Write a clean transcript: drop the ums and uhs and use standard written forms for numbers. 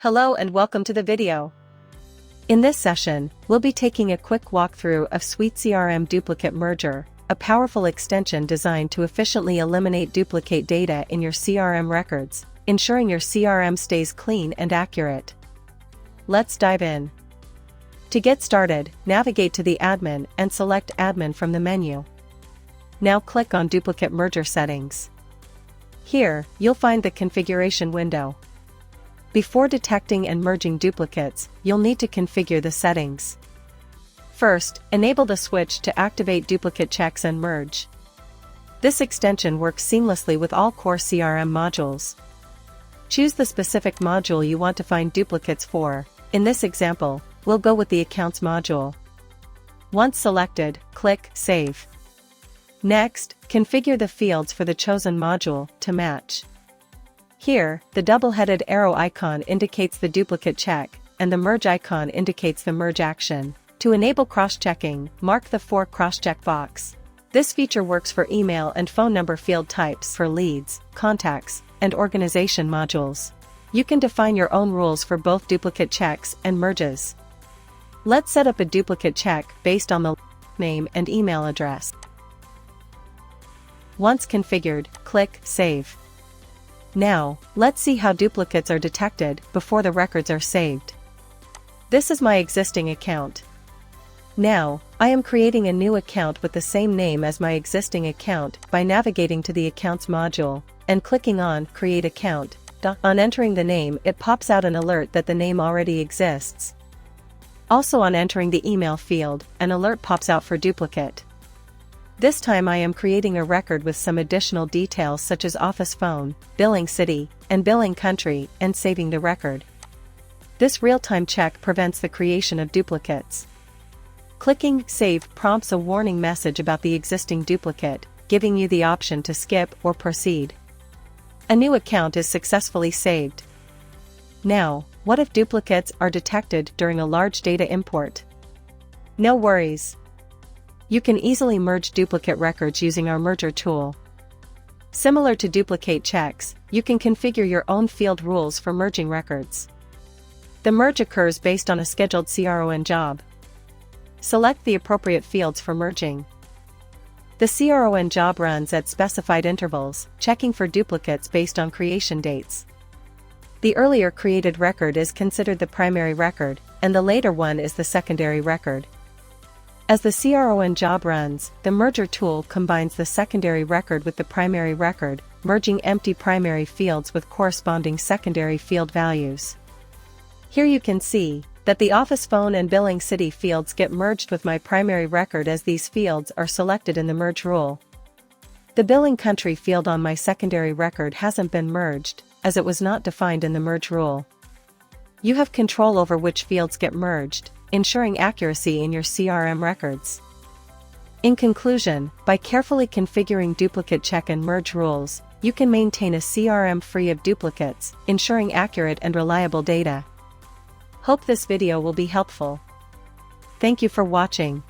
Hello and welcome to the video. In this session, we'll be taking a quick walkthrough of SuiteCRM Duplicate Merger, a powerful extension designed to efficiently eliminate duplicate data in your CRM records, ensuring your CRM stays clean and accurate. Let's dive in. To get started, navigate to the Admin and select Admin from the menu. Now click on Duplicate Merger Settings. Here, you'll find the configuration window. Before detecting and merging duplicates, you'll need to configure the settings. First, enable the switch to activate duplicate checks and merge. This extension works seamlessly with all core CRM modules. Choose the specific module you want to find duplicates for. In this example, we'll go with the Accounts module. Once selected, click Save. Next, configure the fields for the chosen module to match. Here, the double-headed arrow icon indicates the duplicate check, and the merge icon indicates the merge action. To enable cross-checking, mark the For Cross-Check box. This feature works for email and phone number field types for leads, contacts, and organization modules. You can define your own rules for both duplicate checks and merges. Let's set up a duplicate check based on the name and email address. Once configured, click Save. Now, let's see how duplicates are detected before the records are saved. This is my existing account. Now, I am creating a new account with the same name as my existing account by navigating to the Accounts module and clicking on Create Account. On entering the name, it pops out an alert that the name already exists. Also, on entering the email field, an alert pops out for duplicate. This time I am creating a record with some additional details such as office phone, billing city, and billing country, and saving the record. This real-time check prevents the creation of duplicates. Clicking Save prompts a warning message about the existing duplicate, giving you the option to skip or proceed. A new account is successfully saved. Now, what if duplicates are detected during a large data import? No worries. You can easily merge duplicate records using our merger tool. Similar to duplicate checks, you can configure your own field rules for merging records. The merge occurs based on a scheduled CRM job. Select the appropriate fields for merging. The CRM job runs at specified intervals, checking for duplicates based on creation dates. The earlier created record is considered the primary record, and the later one is the secondary record. As the CRM job runs, the merger tool combines the secondary record with the primary record, merging empty primary fields with corresponding secondary field values. Here you can see that the office phone and billing city fields get merged with my primary record as these fields are selected in the merge rule. The billing country field on my secondary record hasn't been merged, as it was not defined in the merge rule. You have control over which fields get merged, ensuring accuracy in your CRM records. In conclusion, by carefully configuring duplicate check and merge rules, you can maintain a CRM free of duplicates, ensuring accurate and reliable data. Hope this video will be helpful. Thank you for watching.